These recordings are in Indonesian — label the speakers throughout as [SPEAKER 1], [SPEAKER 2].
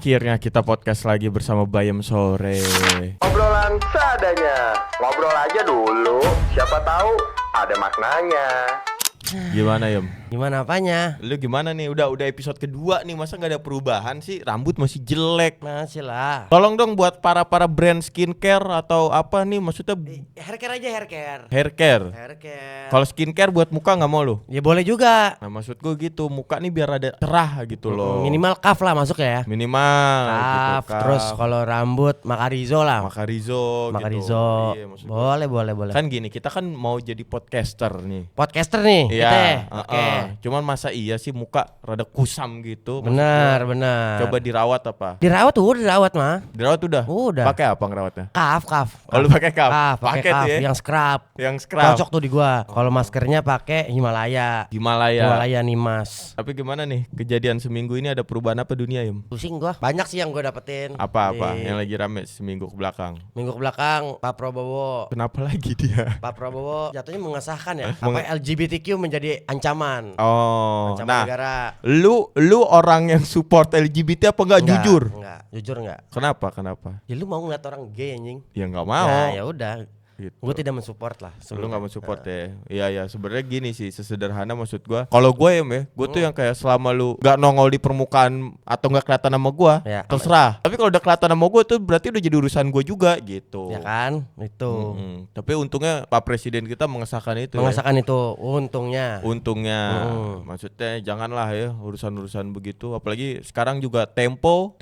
[SPEAKER 1] Akhirnya kita podcast lagi bersama Bayem Sore.
[SPEAKER 2] Obrolan seadanya, ngobrol aja dulu, siapa tahu ada maknanya.
[SPEAKER 1] Gimana Yem?
[SPEAKER 3] Gimana apanya?
[SPEAKER 1] Lu gimana nih? Udah episode kedua nih, masa gak ada perubahan sih? Rambut masih jelek.
[SPEAKER 3] Masih lah.
[SPEAKER 1] Tolong dong buat para brand skincare atau apa nih, maksudnya
[SPEAKER 3] Haircare aja, haircare.
[SPEAKER 1] haircare.
[SPEAKER 3] Haircare.
[SPEAKER 1] Kalau skincare buat muka nggak mau lu?
[SPEAKER 3] Ya boleh juga.
[SPEAKER 1] Nah maksud gue gitu, muka nih biar ada cerah gitu loh.
[SPEAKER 3] Minimal kaf lah masuk ya.
[SPEAKER 1] Minimal gitu,
[SPEAKER 3] Kaf. Terus kalau rambut Makarizo lah.
[SPEAKER 1] Makarizo gitu.
[SPEAKER 3] Makarizo.
[SPEAKER 1] Iya, maksud gue.
[SPEAKER 3] Boleh.
[SPEAKER 1] Kan gini, kita kan mau jadi podcaster nih.
[SPEAKER 3] Podcaster nih.
[SPEAKER 1] Iya,
[SPEAKER 3] Kita. Oke.
[SPEAKER 1] Cuman masa iya sih muka rada kusam gitu? Maksud
[SPEAKER 3] Benar.
[SPEAKER 1] gua, Coba dirawat apa?
[SPEAKER 3] Dirawat mah.
[SPEAKER 1] Dirawat udah?
[SPEAKER 3] Udah.
[SPEAKER 1] Pakai apa ngerawatnya?
[SPEAKER 3] Kaf.
[SPEAKER 1] Oh lu pakai kaf?
[SPEAKER 3] Pakai
[SPEAKER 1] Paket
[SPEAKER 3] kaf
[SPEAKER 1] ya?
[SPEAKER 3] yang scrub.
[SPEAKER 1] Yang scrub.
[SPEAKER 3] Cocok tuh di gua. Kalau maskernya pakai Himalaya. Himalaya Nimas.
[SPEAKER 1] Tapi gimana nih kejadian seminggu ini, ada perubahan apa dunia Yum?
[SPEAKER 3] Pusing gua. Banyak sih yang gua dapetin.
[SPEAKER 1] Apa
[SPEAKER 3] Di
[SPEAKER 1] yang lagi rame seminggu ke belakang?
[SPEAKER 3] Minggu belakang Pak Prabowo
[SPEAKER 1] Kenapa lagi dia?
[SPEAKER 3] Pak Prabowo jatuhnya mengesahkan ya apa LGBTQ menjadi ancaman.
[SPEAKER 1] Oh,
[SPEAKER 3] Ancaman
[SPEAKER 1] nah,
[SPEAKER 3] negara.
[SPEAKER 1] lu orang yang support LGBT apa enggak? Jujur?
[SPEAKER 3] Jujur enggak.
[SPEAKER 1] Kenapa?
[SPEAKER 3] Ya lu mau ngeliat orang gay anjing?
[SPEAKER 1] Ya nggak mau.
[SPEAKER 3] Ya udah.
[SPEAKER 1] Gitu.
[SPEAKER 3] Gue tidak mensupport lah.
[SPEAKER 1] Lu nggak mensupport ya? Iya sebenarnya gini sih, sesederhana maksud gua. Kalau gue gue tuh yang kayak selama lu nggak nongol di permukaan atau nggak kelihatan sama gua,
[SPEAKER 3] Ya,
[SPEAKER 1] terserah. Tapi kalau udah kelihatan sama gua tuh berarti udah jadi urusan gua juga gitu.
[SPEAKER 3] Ya kan? Itu.
[SPEAKER 1] Tapi untungnya Pak Presiden kita mengesahkan itu.
[SPEAKER 3] Mengesahkan itu untungnya.
[SPEAKER 1] Untungnya, maksudnya janganlah ya urusan-urusan begitu. Apalagi sekarang juga Tempo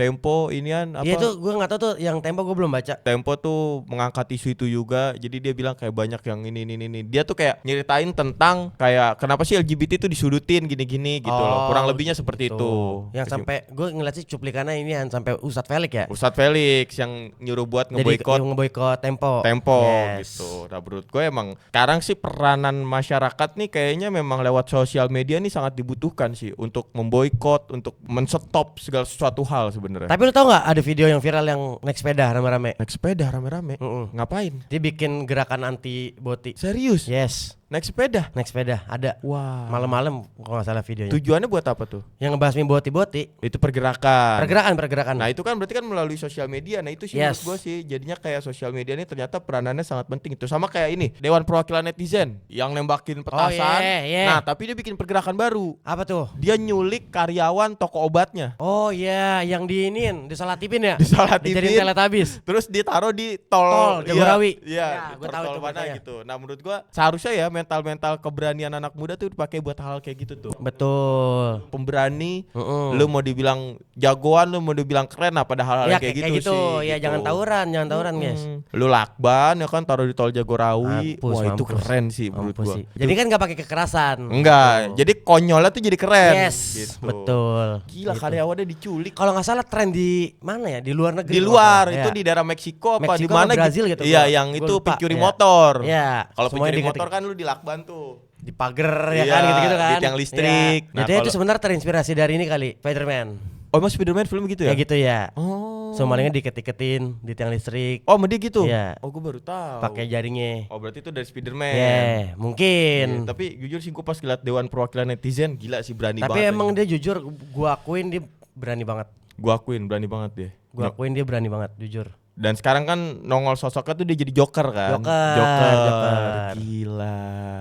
[SPEAKER 1] inian apa?
[SPEAKER 3] Iya tuh gue nggak tahu tuh yang Tempo gue belum baca.
[SPEAKER 1] Tempo tuh mengangkat isu itu juga. Jadi dia bilang kayak banyak yang ini. Dia tuh kayak nyeritain tentang kayak kenapa sih LGBT tuh disudutin gini-gini gitu loh. Kurang lebihnya seperti itu.
[SPEAKER 3] Yang sampai gue ngeliat sih cuplikannya ini yang sampai Ustadz Felix ya.
[SPEAKER 1] Ustadz Felix yang nyuruh buat
[SPEAKER 3] ngeboikot Tempo.
[SPEAKER 1] Yes. Gitu. Nah menurut gue emang sekarang sih peranan masyarakat nih kayaknya memang lewat sosial media nih sangat dibutuhkan sih untuk memboikot, untuk menstop segala sesuatu hal sebenarnya.
[SPEAKER 3] Tapi lu tau nggak ada video yang viral yang naik sepeda rame-rame?
[SPEAKER 1] Naik sepeda rame-rame. Ngapain?
[SPEAKER 3] Dia bikin gerakan anti boti.
[SPEAKER 1] Serius?
[SPEAKER 3] Yes.
[SPEAKER 1] Naik sepeda ada.
[SPEAKER 3] Wah. Malam-malam kalau nggak salah videonya.
[SPEAKER 1] Tujuannya buat apa tuh?
[SPEAKER 3] Yang ngebasmi boti-boti.
[SPEAKER 1] Itu pergerakan.
[SPEAKER 3] Pergerakan.
[SPEAKER 1] Nah itu kan berarti kan melalui sosial media. Nah itu sih menurut gue sih jadinya kayak sosial media ini ternyata peranannya sangat penting. Itu sama kayak ini Dewan Perwakilan Netizen yang nembakin petasan.
[SPEAKER 3] Yeah.
[SPEAKER 1] Nah tapi dia bikin pergerakan baru.
[SPEAKER 3] Apa tuh?
[SPEAKER 1] Dia nyulik karyawan toko obatnya.
[SPEAKER 3] Oh iya, yang diinin, disalatipin ya?
[SPEAKER 1] Disalatipin.
[SPEAKER 3] Dijadiin Teletubbies.
[SPEAKER 1] Terus ditaruh di tol
[SPEAKER 3] Jagorawi.
[SPEAKER 1] Iya,
[SPEAKER 3] gue tahu
[SPEAKER 1] tol
[SPEAKER 3] itu
[SPEAKER 1] mana
[SPEAKER 3] beritanya.
[SPEAKER 1] gitu. Nah menurut gue seharusnya ya mental keberanian anak muda tuh dipakai buat hal kayak gitu tuh.
[SPEAKER 3] Betul.
[SPEAKER 1] Pemberani, lu mau dibilang jagoan, lu mau dibilang keren, pada hal-hal
[SPEAKER 3] Ya
[SPEAKER 1] kayak gitu
[SPEAKER 3] gitu
[SPEAKER 1] sih.
[SPEAKER 3] ya,
[SPEAKER 1] gitu.
[SPEAKER 3] jangan tawuran guys.
[SPEAKER 1] Lu lakban ya kan taruh di tol Jagorawi.
[SPEAKER 3] Mampus,
[SPEAKER 1] Wah itu
[SPEAKER 3] mampus.
[SPEAKER 1] keren sih menurut
[SPEAKER 3] Mampus
[SPEAKER 1] gua.
[SPEAKER 3] sih. Jadi kan gak pakai kekerasan.
[SPEAKER 1] Enggak, jadi konyolnya tuh jadi keren.
[SPEAKER 3] Yes,
[SPEAKER 1] gitu.
[SPEAKER 3] betul.
[SPEAKER 1] Gila
[SPEAKER 3] Gitu.
[SPEAKER 1] karyawannya diculik.
[SPEAKER 3] Kalau nggak salah tren di mana ya? Di luar negeri.
[SPEAKER 1] Di luar
[SPEAKER 3] kalau
[SPEAKER 1] itu
[SPEAKER 3] nggak
[SPEAKER 1] di daerah Meksiko apa di
[SPEAKER 3] Meksiko
[SPEAKER 1] mana
[SPEAKER 3] apa Brazil gitu.
[SPEAKER 1] Iya,
[SPEAKER 3] Gua
[SPEAKER 1] yang itu
[SPEAKER 3] lupa.
[SPEAKER 1] pencuri
[SPEAKER 3] Iya.
[SPEAKER 1] motor.
[SPEAKER 3] Iya.
[SPEAKER 1] Kalau
[SPEAKER 3] Semuanya
[SPEAKER 1] pencuri
[SPEAKER 3] diganti-
[SPEAKER 1] motor kan lu dilakban tuh.
[SPEAKER 3] di pagar ya
[SPEAKER 1] Iya,
[SPEAKER 3] kan gitu-gitu kan.
[SPEAKER 1] di tiang listrik.
[SPEAKER 3] Iya.
[SPEAKER 1] Nah,
[SPEAKER 3] Jadi itu
[SPEAKER 1] kalau-
[SPEAKER 3] sebenarnya terinspirasi dari ini kali, Spider-Man.
[SPEAKER 1] Oh, emang Spider-Man film gitu ya?
[SPEAKER 3] Ya gitu ya.
[SPEAKER 1] Oh.
[SPEAKER 3] So malingnya diket-diketin di tiang listrik.
[SPEAKER 1] Oh, sama dia gitu?
[SPEAKER 3] Iya.
[SPEAKER 1] Oh, gue baru tahu.
[SPEAKER 3] Pakai jaringnya.
[SPEAKER 1] Oh, berarti itu dari Spider-Man.
[SPEAKER 3] Ya, mungkin.
[SPEAKER 1] Iya, tapi jujur sih gue pas ngeliat Dewan Perwakilan Netizen gila sih, berani
[SPEAKER 3] Tapi
[SPEAKER 1] banget.
[SPEAKER 3] emang dia jujur, gua akuin dia berani banget.
[SPEAKER 1] Gue akuin berani banget dia.
[SPEAKER 3] Gua akuin dia berani banget, jujur.
[SPEAKER 1] Dan sekarang kan nongol sosoknya tuh dia jadi Joker kan.
[SPEAKER 3] Joker.
[SPEAKER 1] Gila.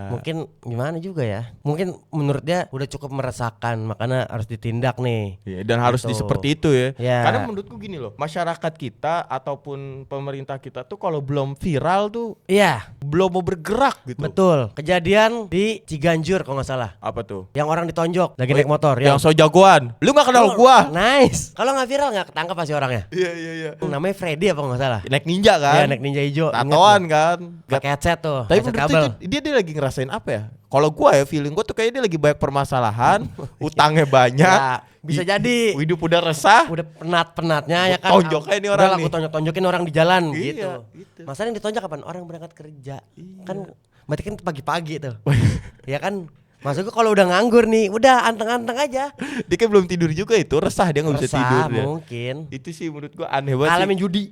[SPEAKER 3] Mungkin gimana juga ya? Mungkin menurut dia udah cukup meresahkan, makanya harus ditindak nih.
[SPEAKER 1] Iya, dan harus
[SPEAKER 3] Gitu.
[SPEAKER 1] seperti itu ya.
[SPEAKER 3] Ya.
[SPEAKER 1] Karena menurutku gini loh, masyarakat kita ataupun pemerintah kita tuh kalau belum viral tuh
[SPEAKER 3] Iya,
[SPEAKER 1] belum mau bergerak gitu.
[SPEAKER 3] betul. Kejadian di Ciganjur kalau nggak salah.
[SPEAKER 1] Apa tuh?
[SPEAKER 3] Yang orang ditonjok lagi naik motor.
[SPEAKER 1] Yang so jagoan. Lu nggak kenal gua?
[SPEAKER 3] Nice. Kalau nggak viral nggak ketangkap pasti orangnya.
[SPEAKER 1] Iya.
[SPEAKER 3] Namanya Freddy apa nggak salah?
[SPEAKER 1] Naik ninja kan?
[SPEAKER 3] Iya, naik ninja hijau. Ingat
[SPEAKER 1] Tatoan
[SPEAKER 3] gua.
[SPEAKER 1] kan?
[SPEAKER 3] Pakai headset tuh.
[SPEAKER 1] Tapi
[SPEAKER 3] Headset
[SPEAKER 1] menurut
[SPEAKER 3] kabel.
[SPEAKER 1] dia lagi ngerasain apa ya? Kalau gua ya feeling gua tuh kayaknya dia lagi banyak permasalahan, utangnya banyak.
[SPEAKER 3] Ya, bisa jadi.
[SPEAKER 1] Hidup udah resah.
[SPEAKER 3] Udah penat-penatnya ya kan.
[SPEAKER 1] Tonjoknya ini orang
[SPEAKER 3] Udah lah,
[SPEAKER 1] nih.
[SPEAKER 3] gua tonjok-tonjokin orang di jalan
[SPEAKER 1] Iya,
[SPEAKER 3] gitu.
[SPEAKER 1] gitu.
[SPEAKER 3] Masalahnya yang ditonjok kapan? Orang berangkat kerja. Kan berarti kan pagi-pagi tuh. Ya kan? Maksud gua kalau udah nganggur nih, udah anteng-anteng aja.
[SPEAKER 1] Dia kayak belum tidur juga itu, resah dia nggak bisa
[SPEAKER 3] Resah,
[SPEAKER 1] tidur dia.
[SPEAKER 3] mungkin.
[SPEAKER 1] Itu sih menurut gua aneh banget
[SPEAKER 3] Alamin
[SPEAKER 1] sih.
[SPEAKER 3] judi.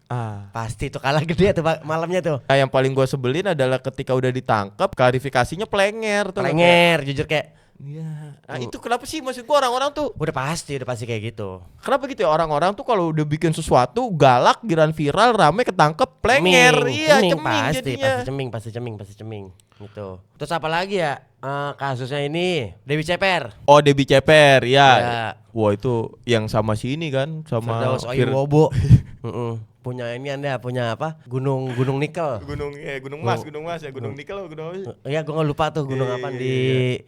[SPEAKER 1] Ah.
[SPEAKER 3] Pasti itu kalah gede tuh malamnya tuh.
[SPEAKER 1] Nah, yang paling gua sebelin adalah ketika udah ditangkap klarifikasinya plenger tuh.
[SPEAKER 3] Plenger, jujur kayak
[SPEAKER 1] Iya. Nah, itu kenapa sih maksud gua orang-orang tuh
[SPEAKER 3] Udah pasti kayak gitu.
[SPEAKER 1] kenapa gitu ya orang-orang tuh kalau udah bikin sesuatu galak, giran viral, rame ketangkep, plenger. Iya, ceming jadinya.
[SPEAKER 3] Pasti ceming gitu. Terus apa lagi ya? Kasusnya ini Dewi Ceper.
[SPEAKER 1] Oh, Debbie Ceper, ya.
[SPEAKER 3] Ya.
[SPEAKER 1] Wah, itu yang sama si ini kan, sama
[SPEAKER 3] Firdaus Oiwobo. Punya ini Anda, punya apa? Gunung nikel.
[SPEAKER 1] Gunung Mas ya, Gunung Nikel atau Gunung apa?
[SPEAKER 3] Iya, gua nggak lupa tuh gunung apa di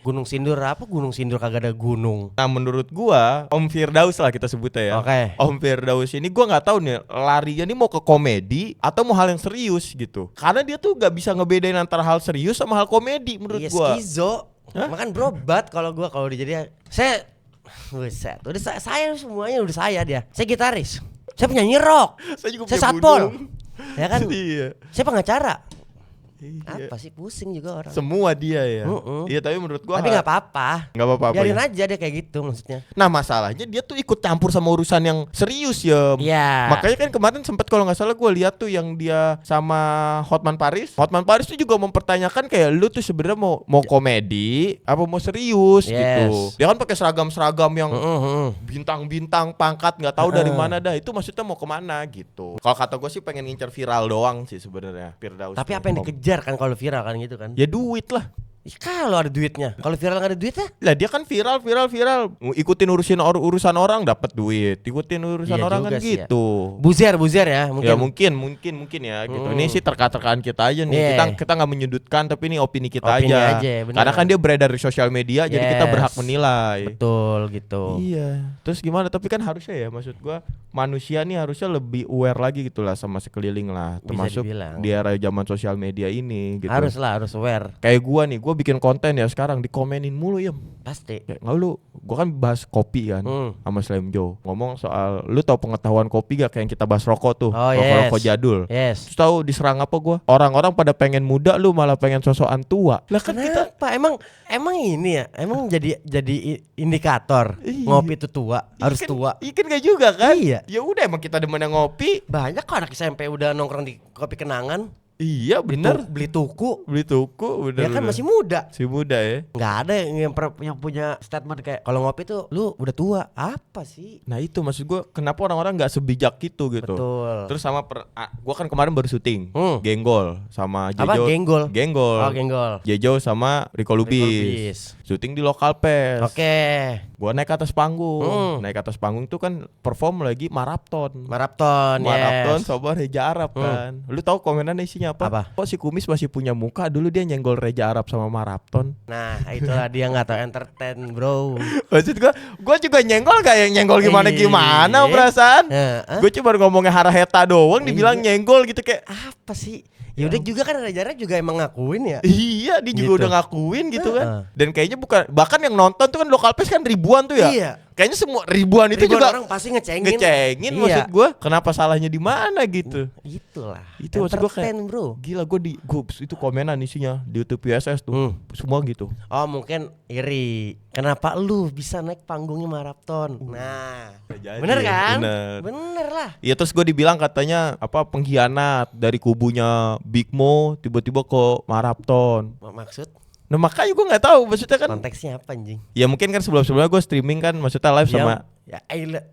[SPEAKER 3] Gunung Sindur apa? Gunung Sindur kagak ada gunung.
[SPEAKER 1] Nah, menurut gua Om Firdaus lah kita sebutnya ya.
[SPEAKER 3] Oke.
[SPEAKER 1] Om Firdaus ini gua nggak tahu nih larinya nih mau ke komedi atau mau hal yang serius gitu. Karena dia tuh nggak bisa ngebedain antara hal serius sama hal komedi menurut
[SPEAKER 3] Iya,
[SPEAKER 1] gua.
[SPEAKER 3] skizo.
[SPEAKER 1] Hah?
[SPEAKER 3] Makan berobat kalau dijadinya. Saya buset, udah saya semuanya udah saya dia. Saya gitaris. Saya penyanyi rock.
[SPEAKER 1] Saya juga
[SPEAKER 3] Saya
[SPEAKER 1] punya
[SPEAKER 3] satpol.
[SPEAKER 1] gunung.
[SPEAKER 3] Ya kan?
[SPEAKER 1] Iya.
[SPEAKER 3] Saya pengacara.
[SPEAKER 1] Iya.
[SPEAKER 3] Apa sih pusing juga orang.
[SPEAKER 1] Semua dia ya.
[SPEAKER 3] Mm-mm.
[SPEAKER 1] Iya, tapi menurut gua
[SPEAKER 3] Tapi nggak apa-apa.
[SPEAKER 1] nggak apa-apa.
[SPEAKER 3] Biarin
[SPEAKER 1] ya.
[SPEAKER 3] aja dia kayak gitu maksudnya.
[SPEAKER 1] Nah, masalahnya dia tuh ikut campur sama urusan yang serius ya.
[SPEAKER 3] Iya.
[SPEAKER 1] Makanya kan kemarin sempat kalau nggak salah gue lihat tuh yang dia sama Hotman Paris. Hotman Paris tuh juga mempertanyakan kayak lu tuh sebenarnya mau komedi apa mau serius
[SPEAKER 3] Yes.
[SPEAKER 1] gitu. Dia kan pakai seragam-seragam yang
[SPEAKER 3] Mm-mm.
[SPEAKER 1] bintang-bintang pangkat nggak tahu dari mana dah. Itu maksudnya mau kemana gitu. Kalau kata gue sih pengen ngincer viral doang sih sebenarnya Firdaus.
[SPEAKER 3] Tapi apa yang dikejar kan kalau viral kan gitu kan?
[SPEAKER 1] Ya duit lah.
[SPEAKER 3] Ih, kalau ada duitnya. Kalau viral nggak ada duitnya?
[SPEAKER 1] Lah dia kan viral. Ikutin urusan orang dapat duit. Ikutin urusan
[SPEAKER 3] Iya
[SPEAKER 1] orang kan
[SPEAKER 3] juga sih ya.
[SPEAKER 1] gitu.
[SPEAKER 3] Buzer ya mungkin.
[SPEAKER 1] Ya mungkin ya gitu. Ini sih terkaan kita aja nih.
[SPEAKER 3] Yeah.
[SPEAKER 1] Kita nggak menyudutkan tapi ini opini kita
[SPEAKER 3] Opini
[SPEAKER 1] aja.
[SPEAKER 3] aja, bener.
[SPEAKER 1] Karena kan dia beredar di sosial media jadi kita
[SPEAKER 3] Yes.
[SPEAKER 1] berhak menilai.
[SPEAKER 3] Betul gitu.
[SPEAKER 1] Iya. Terus gimana? Tapi kan harusnya ya maksud gua manusia nih harusnya lebih aware lagi gitu lah sama sekeliling lah.
[SPEAKER 3] Bisa
[SPEAKER 1] Termasuk
[SPEAKER 3] dibilang.
[SPEAKER 1] di era zaman sosial media ini gitu.
[SPEAKER 3] Harus aware.
[SPEAKER 1] Kayak gua nih, gua bikin konten ya sekarang dikomenin mulu ya.
[SPEAKER 3] Pasti.
[SPEAKER 1] Kayak nggak lu, gua kan bahas kopi kan sama Slam Joe. Ngomong soal lu tahu pengetahuan kopi gak kayak yang kita bahas rokok tuh,
[SPEAKER 3] Oh,
[SPEAKER 1] rokok
[SPEAKER 3] yes.
[SPEAKER 1] jadul.
[SPEAKER 3] Yes.
[SPEAKER 1] Terus tahu diserang apa gua? Orang-orang pada pengen muda, lu malah pengen sosokan tua. Lah kan kita
[SPEAKER 3] Kenapa? Emang ini ya? Emang jadi indikator
[SPEAKER 1] Iya.
[SPEAKER 3] ngopi itu tua, harus
[SPEAKER 1] Ikan-
[SPEAKER 3] tua.
[SPEAKER 1] Ikan gak juga kan?
[SPEAKER 3] Iya.
[SPEAKER 1] Ya udah emang kita demen yang ngopi.
[SPEAKER 3] Banyak kok anak SMP udah nongkrong di kopi kenangan.
[SPEAKER 1] Iya bener.
[SPEAKER 3] Beli tuku.
[SPEAKER 1] Beli tuku bener.
[SPEAKER 3] Ya kan
[SPEAKER 1] bener.
[SPEAKER 3] masih muda.
[SPEAKER 1] Si muda ya.
[SPEAKER 3] Nggak ada yang punya statement kayak kalau ngopi tuh lu udah tua. Apa sih?
[SPEAKER 1] Nah itu maksud gua kenapa orang-orang nggak sebijak gitu gitu.
[SPEAKER 3] Betul.
[SPEAKER 1] Terus sama gua kan kemarin baru syuting Genggol sama
[SPEAKER 3] Apa?
[SPEAKER 1] Jejo.
[SPEAKER 3] Genggol?
[SPEAKER 1] Genggol.
[SPEAKER 3] Oh, Genggol.
[SPEAKER 1] Jejo sama Rico Lubis.
[SPEAKER 3] Lubis.
[SPEAKER 1] Syuting di lokal pes.
[SPEAKER 3] Oke.
[SPEAKER 1] Gua naik ke atas panggung. Naik ke atas panggung tuh kan perform lagi Marapton.
[SPEAKER 3] Marapton,
[SPEAKER 1] Marapton
[SPEAKER 3] yes.
[SPEAKER 1] sobat Reja Arab kan. Lu tahu komenan isinya apa?
[SPEAKER 3] Apa?
[SPEAKER 1] Kok si Kumis masih punya muka dulu dia nyenggol Reja Arab sama Marapton.
[SPEAKER 3] Nah, itulah dia nggak tahu entertain, bro.
[SPEAKER 1] Maksud gua juga nyenggol gak yang nyenggol gimana
[SPEAKER 3] Iya.
[SPEAKER 1] perasaan.
[SPEAKER 3] Heeh.
[SPEAKER 1] Gue cuma ngomongnya haraheta doang dibilang nyenggol gitu kayak
[SPEAKER 3] Apa sih? Ya udah juga kan Raja Arab juga emang ngakuin ya.
[SPEAKER 1] iya dia juga
[SPEAKER 3] Gitu.
[SPEAKER 1] udah ngakuin gitu kan.
[SPEAKER 3] Heeh.
[SPEAKER 1] Dan kayaknya bukan bahkan yang nonton tuh kan lokal pes kan ribuan tuh ya.
[SPEAKER 3] Iya.
[SPEAKER 1] Kayaknya semua ribuan itu
[SPEAKER 3] Ribuan
[SPEAKER 1] juga
[SPEAKER 3] orang pasti ngecengin.
[SPEAKER 1] ngecengin
[SPEAKER 3] Iya.
[SPEAKER 1] maksud gua. Kenapa salahnya di mana gitu.
[SPEAKER 3] Itulah.
[SPEAKER 1] Itu maksud gua kayak
[SPEAKER 3] Entertain, bro.
[SPEAKER 1] gila gua itu komenan isinya di YouTube PSS tuh. Semua gitu.
[SPEAKER 3] Oh, mungkin iri. Kenapa lu bisa naik panggungnya Marapton? Nah,
[SPEAKER 1] jadi,
[SPEAKER 3] bener kan?
[SPEAKER 1] bener.
[SPEAKER 3] Bener lah.
[SPEAKER 1] Iya terus gue dibilang katanya apa pengkhianat dari kubunya Big Mo tiba-tiba ke Marapton.
[SPEAKER 3] Maksud
[SPEAKER 1] Nah makanya gue nggak tahu maksudnya kan.
[SPEAKER 3] konteksnya apa anjing?
[SPEAKER 1] Ya mungkin kan sebelum-sebelumnya gue streaming kan maksudnya live sama.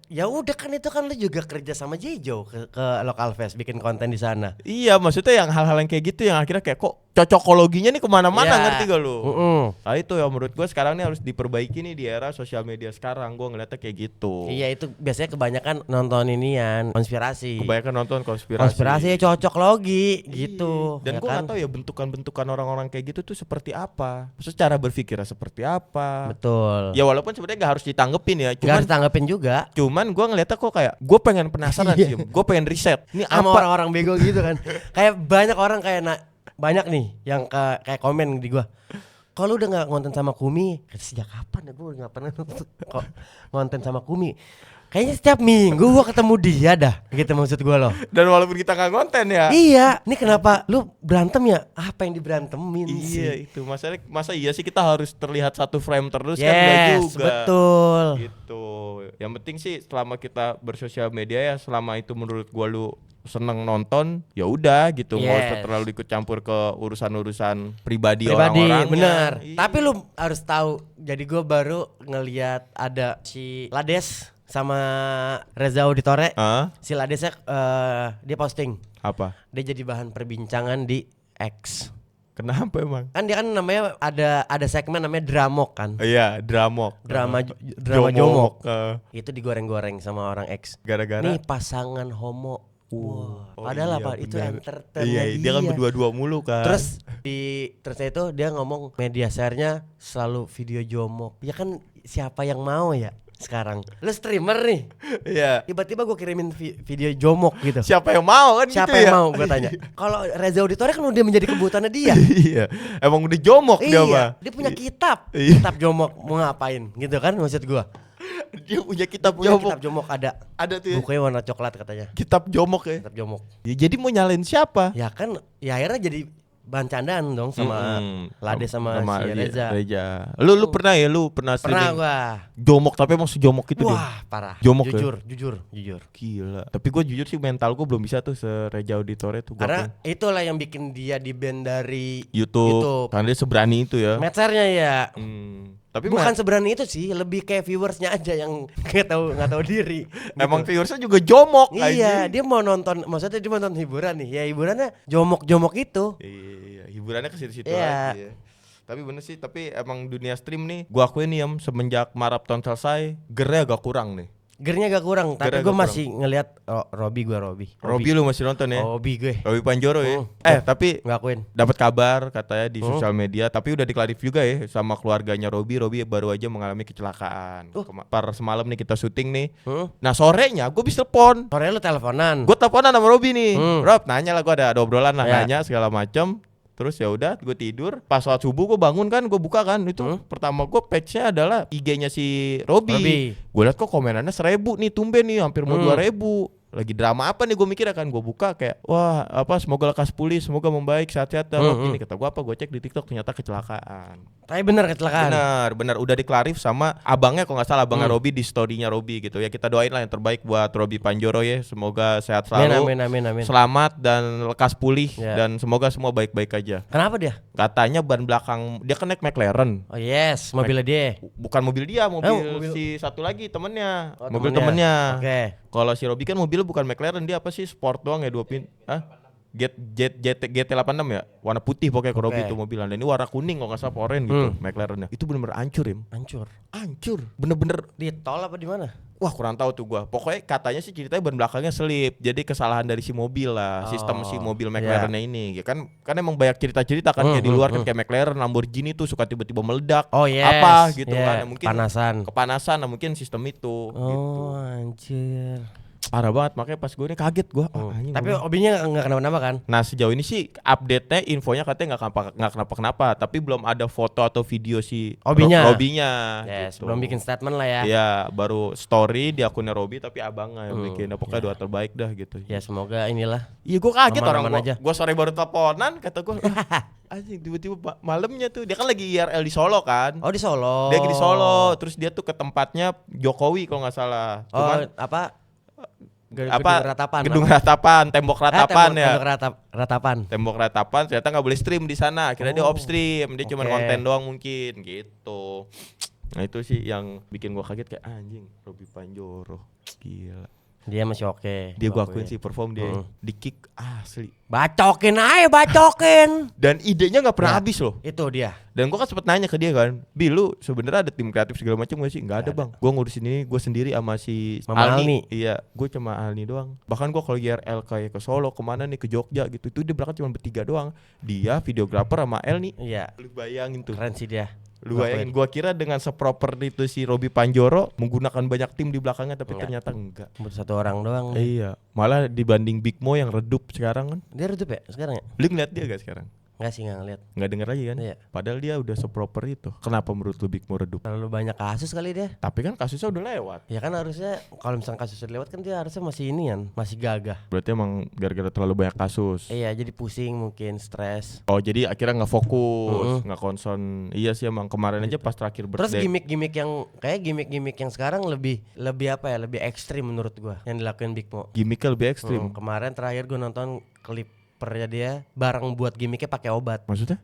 [SPEAKER 3] Ya udah kan itu kan lu juga kerja sama Jejo ke Local Fest bikin konten di sana.
[SPEAKER 1] Iya maksudnya yang hal-hal yang kayak gitu yang akhirnya kayak kok cocokologinya nih kemana-mana
[SPEAKER 3] Iya.
[SPEAKER 1] ngerti gak lu?
[SPEAKER 3] Mm-mm.
[SPEAKER 1] Nah itu ya menurut gue sekarang nih harus diperbaiki nih di era sosial media sekarang. Gue ngeliatnya kayak gitu.
[SPEAKER 3] Iya itu biasanya kebanyakan nonton inian konspirasi.
[SPEAKER 1] Kebanyakan nonton konspirasi.
[SPEAKER 3] Konspirasi ya cocok logi gitu.
[SPEAKER 1] Dan
[SPEAKER 3] ya
[SPEAKER 1] gue
[SPEAKER 3] kan?
[SPEAKER 1] nggak tahu ya bentukan-bentukan orang-orang kayak gitu tuh seperti apa. Maksudnya cara berpikirnya seperti apa.
[SPEAKER 3] Betul.
[SPEAKER 1] Ya walaupun sebenarnya nggak harus ditanggepin ya.
[SPEAKER 3] Gak
[SPEAKER 1] Cuman
[SPEAKER 3] harus tanggepin juga.
[SPEAKER 1] Cuman gue ngeliatnya kok kayak gue pengen penasaran sih. Gue pengen riset. Ini
[SPEAKER 3] Sama
[SPEAKER 1] apa?
[SPEAKER 3] orang-orang bego gitu kan. Kayak banyak orang kayak banyak nih yang kayak komen di gua. Kalau udah nggak ngonten sama Kumi, sejak kapan ya gue nggak pernah kok ngonten sama Kumi. Kayaknya setiap minggu gua ketemu dia dah, gitu maksud gua loh.
[SPEAKER 1] Dan walaupun kita nggak konten ya.
[SPEAKER 3] Iya, ini kenapa lu berantem ya? Apa yang diberantemin
[SPEAKER 1] Iya
[SPEAKER 3] sih?
[SPEAKER 1] itu masa iya sih kita harus terlihat satu frame terus kan nggak
[SPEAKER 3] Yes,
[SPEAKER 1] juga.
[SPEAKER 3] betul.
[SPEAKER 1] Gitu. Yang penting sih selama kita bersosial media ya selama itu menurut gua lu seneng nonton, ya udah gitu, nggak usah
[SPEAKER 3] Yes.
[SPEAKER 1] terlalu ikut campur ke urusan pribadi orang-orang.
[SPEAKER 3] bener.
[SPEAKER 1] Iya.
[SPEAKER 3] Tapi lu harus tahu, jadi gue baru ngelihat ada si Lades sama Reza Auditore.
[SPEAKER 1] Ah,
[SPEAKER 3] Si Ladesnya dia posting,
[SPEAKER 1] apa?
[SPEAKER 3] dia jadi bahan perbincangan di X.
[SPEAKER 1] Kenapa emang?
[SPEAKER 3] Kan dia kan namanya ada segmen namanya Dramok kan.
[SPEAKER 1] Iya, dramok.
[SPEAKER 3] Drama jomok.
[SPEAKER 1] Eh,
[SPEAKER 3] Itu digoreng-goreng sama orang X.
[SPEAKER 1] gara-gara.
[SPEAKER 3] Nih pasangan homo. Wah,
[SPEAKER 1] Oh
[SPEAKER 3] padahal
[SPEAKER 1] iya,
[SPEAKER 3] apa? Itu
[SPEAKER 1] bener.
[SPEAKER 3] entertainnya
[SPEAKER 1] Iya, dia kan berdua-dua mulu kan.
[SPEAKER 3] Terus terusnya itu dia ngomong media share-nya selalu video jomok. Ya kan siapa yang mau ya sekarang? Lu streamer nih,
[SPEAKER 1] Iya.
[SPEAKER 3] tiba-tiba gue kirimin video jomok gitu.
[SPEAKER 1] Siapa yang mau kan
[SPEAKER 3] Siapa
[SPEAKER 1] gitu
[SPEAKER 3] yang
[SPEAKER 1] ya?
[SPEAKER 3] mau gue tanya. Kalau Reza Auditore kan udah menjadi kebutuhannya dia.
[SPEAKER 1] Iya. Emang udah jomok dia mah.
[SPEAKER 3] Dia punya kitab,
[SPEAKER 1] Iya.
[SPEAKER 3] kitab jomok mau ngapain gitu kan maksud gua.
[SPEAKER 1] Dia punya kitab
[SPEAKER 3] Punya
[SPEAKER 1] jomok.
[SPEAKER 3] kitab jomok ada.
[SPEAKER 1] Ada tuh ya.
[SPEAKER 3] Bukunya warna coklat katanya.
[SPEAKER 1] Kitab jomok ya.
[SPEAKER 3] Kitab jomok.
[SPEAKER 1] Ya, jadi mau nyalain siapa?
[SPEAKER 3] Ya kan ya akhirnya jadi bahan candaan dong sama Lade sama si Reza.
[SPEAKER 1] Lu pernah ya, lu pernah
[SPEAKER 3] Pernah
[SPEAKER 1] streaming
[SPEAKER 3] gua.
[SPEAKER 1] jomok tapi emang sejomok itu dia.
[SPEAKER 3] Wah, parah.
[SPEAKER 1] Jomok ya?
[SPEAKER 3] jujur.
[SPEAKER 1] Gila. Tapi gue jujur sih mental gue belum bisa tuh se-Reza Auditore tuh. Gua
[SPEAKER 3] Karena
[SPEAKER 1] akuin.
[SPEAKER 3] itulah yang bikin dia di ban dari
[SPEAKER 1] YouTube. Karena dia seberani itu ya.
[SPEAKER 3] Matchernya ya.
[SPEAKER 1] Tapi
[SPEAKER 3] Bukan seberani itu sih, lebih kayak viewersnya aja yang nggak tahu diri.
[SPEAKER 1] emang viewersnya juga jomok.
[SPEAKER 3] Iya,
[SPEAKER 1] anjing.
[SPEAKER 3] dia mau nonton, maksudnya dia mau nonton hiburan nih. Ya hiburannya jomok-jomok itu.
[SPEAKER 1] Iya, hiburannya ke situ-situ
[SPEAKER 3] Iya.
[SPEAKER 1] aja. Tapi bener sih, tapi emang dunia stream nih, gua akuin nih semenjak maraton selesai, gernya agak kurang nih.
[SPEAKER 3] Gernya agak kurang, tapi
[SPEAKER 1] Gernya
[SPEAKER 3] gue
[SPEAKER 1] agak
[SPEAKER 3] masih ngelihat Robi.
[SPEAKER 1] Robi lu masih nonton ya?
[SPEAKER 3] Robi gue
[SPEAKER 1] Robi Panjoro ya. Tapi
[SPEAKER 3] ngakuin.
[SPEAKER 1] dapat kabar katanya di sosial media, tapi udah diklarif juga ya sama keluarganya Robi. Robi baru aja mengalami kecelakaan. Semalam nih kita syuting nih. Nah sorenya gue bisa telepon.
[SPEAKER 3] Sore lu teleponan.
[SPEAKER 1] Gue teleponan sama Robi nih. Rob nanya lah, gue ada obrolan lah,
[SPEAKER 3] Ya.
[SPEAKER 1] nanya segala macam. Terus ya udah gue tidur, pas sholat subuh gue bangun kan, gue buka kan, itu pertama gue page-nya adalah IG-nya si Robi. Gue liat kok komenannya 1000 nih, tumben nih hampir mau 2000. Lagi drama apa nih gue mikir kan, gue buka kayak wah apa semoga lekas pulih, semoga membaik, sehat-sehat. Ini kata gue apa, gue cek di TikTok ternyata kecelakaan.
[SPEAKER 3] Tapi bener kecelakaan.
[SPEAKER 1] Benar udah diklarif sama abangnya, kalau nggak salah abangnya Robi di story-nya Robi gitu ya. Kita doain lah yang terbaik buat Robi Panjoro ya, semoga sehat selalu,
[SPEAKER 3] Amin.
[SPEAKER 1] selamat dan lekas pulih
[SPEAKER 3] Ya.
[SPEAKER 1] dan semoga semua baik-baik aja.
[SPEAKER 3] Kenapa dia?
[SPEAKER 1] Katanya ban belakang dia kan naik McLaren.
[SPEAKER 3] Oh yes, mobilnya dia.
[SPEAKER 1] Bukan mobil dia, mobil
[SPEAKER 3] mobil.
[SPEAKER 1] si satu lagi temennya.
[SPEAKER 3] Oh,
[SPEAKER 1] mobil temennya.
[SPEAKER 3] Oke.
[SPEAKER 1] Kalau si Robi kan mobilnya bukan McLaren, dia apa sih, sport doang ya, 2 pin. GT86 ya, warna putih pokoknya ke Robi
[SPEAKER 3] Oke.
[SPEAKER 1] itu mobilan. Dan ini warna kuning kalau nggak salah, orange gitu McLarennya. Itu bener-bener hancur ya. Hancur. Bener-bener.
[SPEAKER 3] Di tol apa di mana?
[SPEAKER 1] Wah kurang tahu tuh gua. Pokoknya katanya sih ceritanya ban belakangnya selip. Jadi kesalahan dari si mobil lah, sistem si mobil McLarennya ini. Ya kan emang banyak cerita-cerita kan kayak di luar kan kayak McLaren, Lamborghini tuh suka tiba-tiba meledak.
[SPEAKER 3] Oh yes.
[SPEAKER 1] Apa gitu
[SPEAKER 3] Yeah.
[SPEAKER 1] kan. Ya, mungkin kepanasan, nah, mungkin sistem itu gitu.
[SPEAKER 3] Oh anjir.
[SPEAKER 1] Parah banget, makanya pas gue ini kaget gue.
[SPEAKER 3] Tapi obinya nggak kenapa-napa kan?
[SPEAKER 1] Nah sejauh ini sih update-nya, infonya katanya nggak kenapa-kenapa, tapi belum ada foto atau video si
[SPEAKER 3] Robinya.
[SPEAKER 1] gitu.
[SPEAKER 3] Yes, belum bikin statement lah ya.
[SPEAKER 1] Iya, baru story di akunnya Robi tapi abangnya yang bikin. Pokoknya doa terbaik dah gitu.
[SPEAKER 3] Ya semoga inilah.
[SPEAKER 1] Iya gue kaget
[SPEAKER 3] Aman-aman
[SPEAKER 1] orang
[SPEAKER 3] aja.
[SPEAKER 1] gue sore baru teleponan, kata gue anjing tiba-tiba malamnya tuh dia kan lagi IRL di Solo kan.
[SPEAKER 3] Oh di Solo.
[SPEAKER 1] Dia lagi di Solo, terus dia tuh ke tempatnya Jokowi kalau nggak salah. Cuman gedung ratapan, tembok ratapan ya.
[SPEAKER 3] Ratapan.
[SPEAKER 1] Tembok ratapan ternyata nggak boleh stream di sana. Akhirnya dia off stream, dia cuma
[SPEAKER 3] Oke.
[SPEAKER 1] konten doang mungkin gitu. Nah itu sih yang bikin gua kaget, kayak anjing Robi Panjoro gila.
[SPEAKER 3] Dia masih oke.
[SPEAKER 1] Dia gua akuin sih perform dia di kick asli.
[SPEAKER 3] Bacokin aja, bacokin.
[SPEAKER 1] Dan idenya nggak pernah
[SPEAKER 3] Nah,
[SPEAKER 1] habis loh.
[SPEAKER 3] Itu dia.
[SPEAKER 1] Dan gua kan sempet nanya ke dia kan, Bi lu sebenarnya ada tim kreatif segala macam gak sih? Nggak ada bang. Gua ngurusin ini gua sendiri sama si
[SPEAKER 3] Mama Alni.
[SPEAKER 1] Iya, gua cuma Alni doang. Bahkan gua kalau IRL kayak ke Solo, kemana nih, ke Jogja gitu, itu dia berangkat cuma bertiga doang. Dia videografer sama Elni.
[SPEAKER 3] Iya.
[SPEAKER 1] Lu bayangin tuh.
[SPEAKER 3] Keren sih dia.
[SPEAKER 1] Lu bayangin, gua kira dengan seproper itu si Robi Panjoro menggunakan banyak tim di belakangnya, tapi ternyata enggak.
[SPEAKER 3] Buat satu orang doang.
[SPEAKER 1] Iya, malah dibanding Big Mo yang redup sekarang kan.
[SPEAKER 3] Dia redup ya sekarang ya?
[SPEAKER 1] Lu ngeliat dia gak sekarang?
[SPEAKER 3] Nggak sih, nggak ngeliat.
[SPEAKER 1] Nggak denger lagi kan?
[SPEAKER 3] Iya.
[SPEAKER 1] Padahal dia udah seproper itu. Kenapa menurut lu Big Mo redup?
[SPEAKER 3] Terlalu banyak kasus kali dia.
[SPEAKER 1] Tapi kan kasusnya udah lewat.
[SPEAKER 3] Ya kan harusnya kalau misalnya kasusnya lewat kan dia harusnya masih inian, masih gagah.
[SPEAKER 1] Berarti emang gara-gara terlalu banyak kasus.
[SPEAKER 3] Iya, jadi pusing mungkin, stres.
[SPEAKER 1] Oh jadi akhirnya nggak fokus, nggak concern. Iya sih emang kemarin aja pas terakhir
[SPEAKER 3] Terus
[SPEAKER 1] birthday.
[SPEAKER 3] gimmick yang sekarang lebih apa ya, lebih ekstrim menurut gua yang dilakuin Big Mo.
[SPEAKER 1] Gimmicknya lebih ekstrim.
[SPEAKER 3] Kemarin terakhir gua nonton klipernya dia bareng buat gimmicknya pakai obat.
[SPEAKER 1] Maksudnya?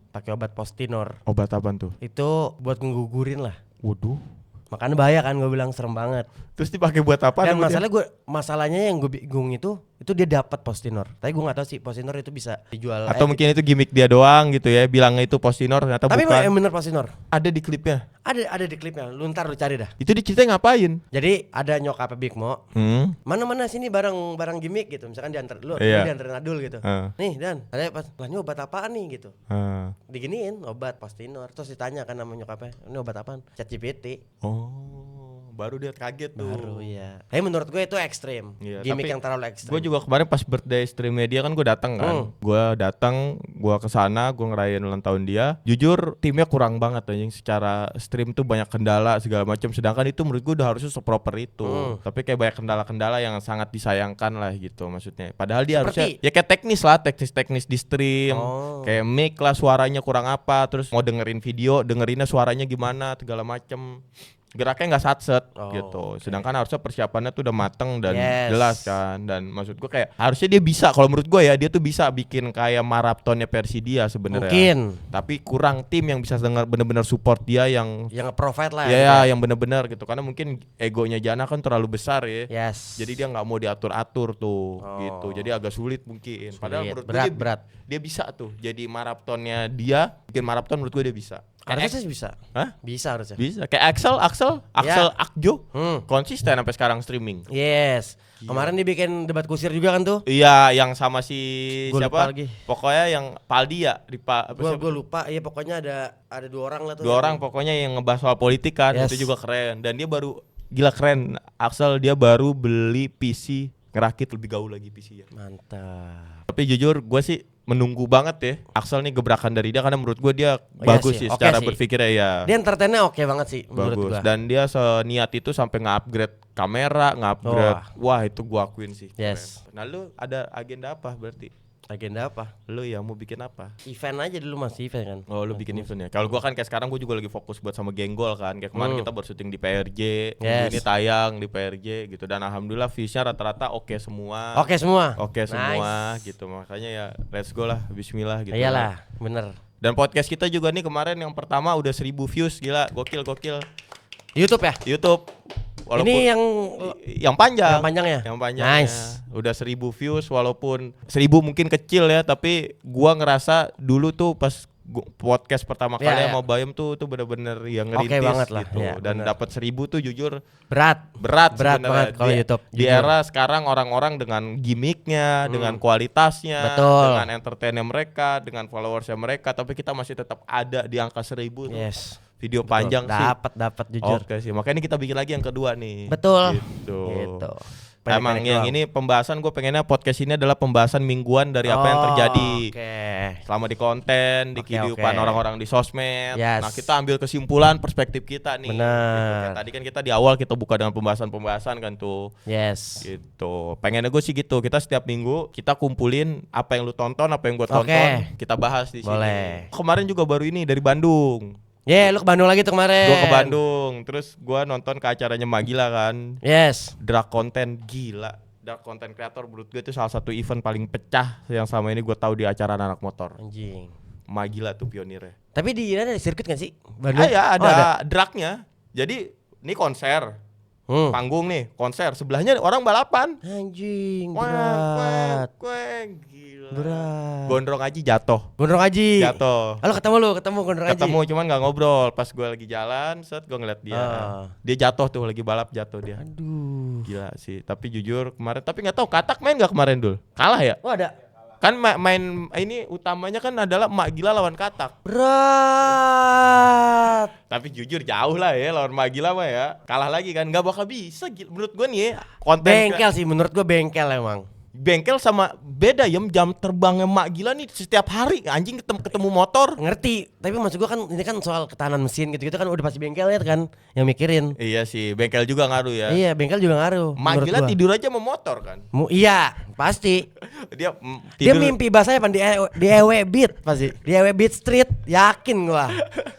[SPEAKER 3] Pakai obat Postinor.
[SPEAKER 1] Obat apaan tuh?
[SPEAKER 3] Itu buat ngegugurin lah.
[SPEAKER 1] Waduh.
[SPEAKER 3] Makanya bahaya kan, gue bilang serem banget.
[SPEAKER 1] Terus dipakai buat apa?
[SPEAKER 3] Dan masalahnya yang gue bingung itu dia dapat Postinor. Tapi gue nggak tahu sih Postinor itu bisa dijual.
[SPEAKER 1] Atau mungkin itu gimmick dia doang gitu ya, bilangnya itu Postinor ternyata
[SPEAKER 3] tapi
[SPEAKER 1] bukan.
[SPEAKER 3] yang bener Postinor.
[SPEAKER 1] Ada di klipnya.
[SPEAKER 3] Ada di klipnya. Lu ntar lu cari dah.
[SPEAKER 1] Itu diceritain ngapain?
[SPEAKER 3] Jadi ada nyokapnya Big Mo. Mana sini barang gimmick gitu. Misalkan diantar lu,
[SPEAKER 1] Iya.
[SPEAKER 3] diantarin Adul gitu. Nih Dan, ada pas lah, ini obat apaan nih gitu. Diginiin obat Postinor. Terus ditanya kan sama nyokapnya, ini obat apaan? ChatGPT.
[SPEAKER 1] Oh, baru dia kaget tuh.
[SPEAKER 3] Baru ya. Tapi menurut gue itu ekstrim.
[SPEAKER 1] Iya,
[SPEAKER 3] Gimmick
[SPEAKER 1] tapi
[SPEAKER 3] yang terlalu ekstrim.
[SPEAKER 1] Gue juga kemarin pas birthday stream media kan gue datang kan. Gue kesana, gue ngerayain ulang tahun dia. Jujur timnya kurang banget anjing, secara stream tuh banyak kendala segala macam. Sedangkan itu menurut gue udah harusnya seproper itu. Tapi kayak banyak kendala-kendala yang sangat disayangkan lah gitu maksudnya. Padahal dia harusnya ya kayak teknis di stream. Kayak mic lah, suaranya kurang apa, terus mau dengerin video, dengerinnya suaranya gimana segala macem. Geraknya nggak satset gitu. Sedangkan harusnya persiapannya tuh udah mateng dan jelas kan. Dan maksud gue kayak harusnya dia bisa, kalau menurut gue ya, dia tuh bisa bikin kayak maratonnya versi dia sebenarnya.
[SPEAKER 3] Mungkin.
[SPEAKER 1] Tapi kurang tim yang bisa bener-bener support dia yang
[SPEAKER 3] nge-provide lah
[SPEAKER 1] ya yang bener-bener gitu. Karena mungkin egonya Jana kan terlalu besar ya.
[SPEAKER 3] Yes.
[SPEAKER 1] Jadi dia nggak mau diatur-atur tuh gitu. Jadi agak sulit mungkin. Padahal menurut gue dia bisa tuh. Jadi maratonnya dia, bikin maraton menurut gue dia bisa.
[SPEAKER 3] Harusnya sih bisa.
[SPEAKER 1] Hah?
[SPEAKER 3] Bisa harusnya.
[SPEAKER 1] Bisa. Kayak Axel Akjo konsisten sampai sekarang streaming.
[SPEAKER 3] Yes. Kemarin dia bikin debat kusir juga kan tuh?
[SPEAKER 1] Iya, yang sama si
[SPEAKER 3] Gua lupa
[SPEAKER 1] siapa?
[SPEAKER 3] lagi.
[SPEAKER 1] Pokoknya yang Paldi ya,
[SPEAKER 3] Gue lupa. Iya pokoknya ada 2 orang lah tuh.
[SPEAKER 1] 2 orang pokoknya yang ngebahas soal politik kan.
[SPEAKER 3] Yes.
[SPEAKER 1] Itu juga keren. Dan dia baru gila keren. Axel dia baru beli PC, ngerakit lebih gaul lagi PC ya.
[SPEAKER 3] Mantap.
[SPEAKER 1] Tapi jujur gue sih menunggu banget ya Axel nih gebrakan dari dia, karena menurut gue dia bagus sih secara berpikirnya ya.
[SPEAKER 3] Dia entertainnya oke banget sih menurut
[SPEAKER 1] bagus.
[SPEAKER 3] gue.
[SPEAKER 1] Dan dia seniat itu sampai nge-upgrade kamera, nge-upgrade. Wah, itu gue akuin sih.
[SPEAKER 3] Yes.
[SPEAKER 1] Keren. Nah, lu ada agenda apa berarti?
[SPEAKER 3] Agenda apa?
[SPEAKER 1] Lu ya mau bikin apa?
[SPEAKER 3] Event aja dulu, masih event kan.
[SPEAKER 1] Oh, lu bikin event ya. Kalau gua kan kayak sekarang gua juga lagi fokus buat sama Genggol kan. Kayak kemarin kita baru syuting di PRJ, minggu ini tayang di PRJ gitu, dan alhamdulillah views-nya rata-rata oke semua.
[SPEAKER 3] Oke semua.
[SPEAKER 1] Nice. Gitu. Makanya ya let's go lah, bismillah gitu.
[SPEAKER 3] Iyalah, bener.
[SPEAKER 1] Dan podcast kita juga nih kemarin yang pertama udah 1000 views, gila, gokil.
[SPEAKER 3] YouTube ya?
[SPEAKER 1] YouTube. Walaupun
[SPEAKER 3] ini
[SPEAKER 1] yang panjang.
[SPEAKER 3] Yang panjangnya.
[SPEAKER 1] Nice. Udah 1000 views, walaupun 1000 mungkin kecil ya, tapi gua ngerasa dulu tuh pas podcast pertama kali sama Bayem tuh bener-bener yang ngerintis
[SPEAKER 3] banget lah,
[SPEAKER 1] gitu. Dan dapat 1000 tuh jujur
[SPEAKER 3] berat
[SPEAKER 1] banget kalau YouTube. Di era sekarang orang-orang dengan gimmicknya, dengan kualitasnya, dengan entertainnya mereka, dengan followersnya mereka, tapi kita masih tetap ada di angka 1000 tuh.
[SPEAKER 3] Yes.
[SPEAKER 1] Video panjang sih.
[SPEAKER 3] Dapat jujur.
[SPEAKER 1] Oke sih. Makanya kita bikin lagi yang kedua nih.
[SPEAKER 3] Betul.
[SPEAKER 1] Gitu. Emang yang ini pembahasan, gue pengennya podcast ini adalah pembahasan mingguan dari apa yang terjadi selama di konten, di kehidupan orang-orang di sosmed. Nah, kita ambil kesimpulan perspektif kita nih.
[SPEAKER 3] Bener.
[SPEAKER 1] Tadi kan kita di awal kita buka dengan pembahasan kan tuh.
[SPEAKER 3] Yes.
[SPEAKER 1] Gitu. Pengennya gue sih gitu. Kita setiap minggu kita kumpulin apa yang lu tonton, apa yang gue tonton, kita bahas di sini. Kemarin juga baru ini dari Bandung.
[SPEAKER 3] Lu ke Bandung lagi tuh kemarin.
[SPEAKER 1] Gua ke Bandung, terus gua nonton ke acaranya Magila kan.
[SPEAKER 3] Yes.
[SPEAKER 1] Drag Content, gila. Drag Content Creator menurut gue itu salah satu event paling pecah yang selama ini gue tahu di acara anak motor.
[SPEAKER 3] Anjing.
[SPEAKER 1] Magila tuh pionirnya.
[SPEAKER 3] Tapi di ada sirkuit kan sih? Bandung?
[SPEAKER 1] Ya, ada dragnya. Jadi ini konser. Panggung nih, konser. Sebelahnya orang balapan.
[SPEAKER 3] Anjing, berat.
[SPEAKER 1] Gila.
[SPEAKER 3] Berat.
[SPEAKER 1] Gondrong Aji jatuh.
[SPEAKER 3] Jatuh. Halo, ketemu Gondrong Aji.
[SPEAKER 1] Ketemu cuman nggak ngobrol. Pas gue lagi jalan, gue ngeliat dia. Dia jatuh tuh, lagi balap jatuh dia.
[SPEAKER 3] Aduh.
[SPEAKER 1] Gila sih. Tapi jujur kemarin, tapi nggak tahu Katak main nggak kemarin Dul? Kalah ya?
[SPEAKER 3] Oh ada.
[SPEAKER 1] Kan main ini utamanya kan adalah Magila lawan Katak.
[SPEAKER 3] Berat.
[SPEAKER 1] Tapi jujur jauh lah ya lawan Magila mah ya. Kalah lagi kan, nggak bakal bisa menurut gue nih ya.
[SPEAKER 3] Bengkel sih, menurut gue bengkel emang.
[SPEAKER 1] bengkel sama beda ya jam terbangnya mak gila nih setiap hari anjing ketemu motor.
[SPEAKER 3] Ngerti, tapi maksud gua kan ini kan soal ketahanan mesin gitu kan udah pasti bengkelnya kan yang mikirin.
[SPEAKER 1] Iya sih, bengkel juga ngaruh ya.
[SPEAKER 3] Iya, bengkel juga ngaruh.
[SPEAKER 1] Mak
[SPEAKER 3] menurut
[SPEAKER 1] gila
[SPEAKER 3] gua.
[SPEAKER 1] tidur aja sama motor kan.
[SPEAKER 3] Iya, pasti.
[SPEAKER 1] Dia
[SPEAKER 3] Dia
[SPEAKER 1] tidur.
[SPEAKER 3] mimpi basahnya pan di EW Beat pasti. Di EW Beat Street, yakin gua.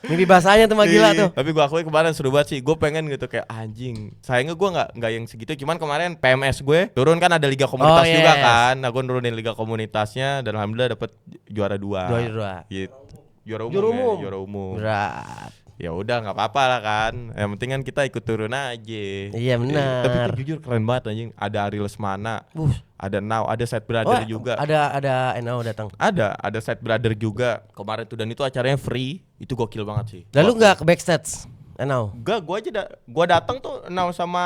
[SPEAKER 3] Mimpi basahnya tuh mah gila tuh.
[SPEAKER 1] Tapi gua akui kemarin seru banget sih. Gue pengen gitu kayak anjing. Sayangnya gua nggak yang segitu. Cuman kemarin PMS gue turun kan ada liga komunitas
[SPEAKER 3] Oh,
[SPEAKER 1] juga
[SPEAKER 3] yes.
[SPEAKER 1] kan. Nah, gue nurunin liga komunitasnya dan alhamdulillah dapet juara 2.
[SPEAKER 3] Juara 2.
[SPEAKER 1] Gitu. Juara umum.
[SPEAKER 3] Juara
[SPEAKER 1] ya,
[SPEAKER 3] umum.
[SPEAKER 1] juara umum.
[SPEAKER 3] Berat.
[SPEAKER 1] Ya udah nggak apa-apa lah kan. Yang penting kan kita ikut turun aja.
[SPEAKER 3] Iya, benar.
[SPEAKER 1] Tapi itu jujur keren banget anjing. Ada Ari Lesmana. Ada Now, ada Side Brother juga.
[SPEAKER 3] Ada NO datang.
[SPEAKER 1] Ada Side Brother juga kemarin tuh dan itu acaranya free. Itu gokil banget sih.
[SPEAKER 3] Lalu nggak ke backstage? NO.
[SPEAKER 1] Enggak, gua datang tuh Now sama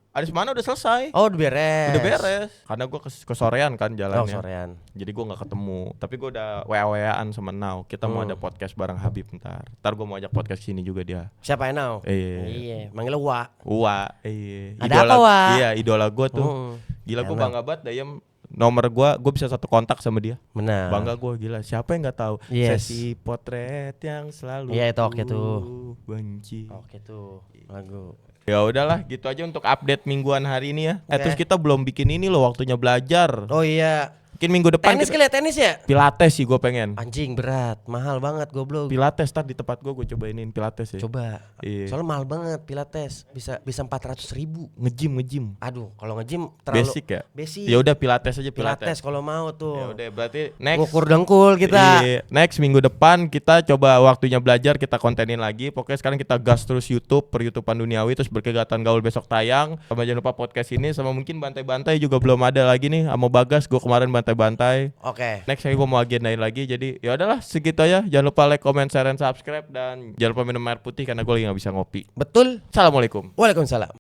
[SPEAKER 1] Aris mana udah selesai.
[SPEAKER 3] Oh, udah beres.
[SPEAKER 1] Udah beres. Karena gua kesorean kan
[SPEAKER 3] Oh,
[SPEAKER 1] jalannya.
[SPEAKER 3] sorean.
[SPEAKER 1] Jadi gua nggak ketemu. Tapi gua udah WA-WAan sama Now. Kita mau ada podcast bareng Habib ntar. Ntar gua mau ajak podcast sini juga dia.
[SPEAKER 3] Siapa NO?
[SPEAKER 1] Iya.
[SPEAKER 3] Iya, manggilnya Wa.
[SPEAKER 1] Iya.
[SPEAKER 3] Ada apa, Wa?
[SPEAKER 1] Iya, idola gua tuh. Gila gua bangga banget Dayem. Nomor gua bisa satu kontak sama dia.
[SPEAKER 3] Benar.
[SPEAKER 1] Bangga gua gila. Siapa yang nggak tahu?
[SPEAKER 3] Yes.
[SPEAKER 1] Sesi potret yang selalu
[SPEAKER 3] Iya, itu oke tuh.
[SPEAKER 1] benci.
[SPEAKER 3] Oke tuh, lagu.
[SPEAKER 1] Ya udahlah, gitu aja untuk update mingguan hari ini ya.
[SPEAKER 3] Oke.
[SPEAKER 1] Terus kita belum bikin ini loh waktunya belajar.
[SPEAKER 3] Oh iya.
[SPEAKER 1] Mungkin minggu depan
[SPEAKER 3] Tenis
[SPEAKER 1] kita-
[SPEAKER 3] kali ya, tenis ya?
[SPEAKER 1] Pilates sih gue pengen.
[SPEAKER 3] Anjing berat, mahal banget goblok.
[SPEAKER 1] Pilates tar di tempat gue cobainin Pilates ya.
[SPEAKER 3] Coba.
[SPEAKER 1] Iya.
[SPEAKER 3] Soalnya mahal banget Pilates. Bisa 400.000.
[SPEAKER 1] Ngejim.
[SPEAKER 3] Aduh, kalau nge-gym terlalu
[SPEAKER 1] Basic ya.
[SPEAKER 3] Basic.
[SPEAKER 1] Ya udah Pilates aja
[SPEAKER 3] Pilates
[SPEAKER 1] Pilates.
[SPEAKER 3] kalau mau
[SPEAKER 1] Ya
[SPEAKER 3] tuh.
[SPEAKER 1] udah berarti next.
[SPEAKER 3] Ngukur dengkul kita.
[SPEAKER 1] Iya, next minggu depan kita coba waktunya belajar kita kontenin lagi. Pokoknya sekarang kita gas terus YouTube per YouTubean duniawi terus berkegiatan gaul besok tayang. Sama jangan lupa podcast ini sama mungkin bantai-bantai juga belum ada lagi nih sama Bagas. Gue kemarin bantai-bantai.
[SPEAKER 3] Oke.
[SPEAKER 1] Next saya mau agendain lagi. Jadi ya udahlah segitu aja. Jangan lupa like, comment, share, dan subscribe dan jangan lupa minum air putih karena gue lagi nggak bisa ngopi.
[SPEAKER 3] Betul.
[SPEAKER 1] Assalamualaikum.
[SPEAKER 3] Waalaikumsalam.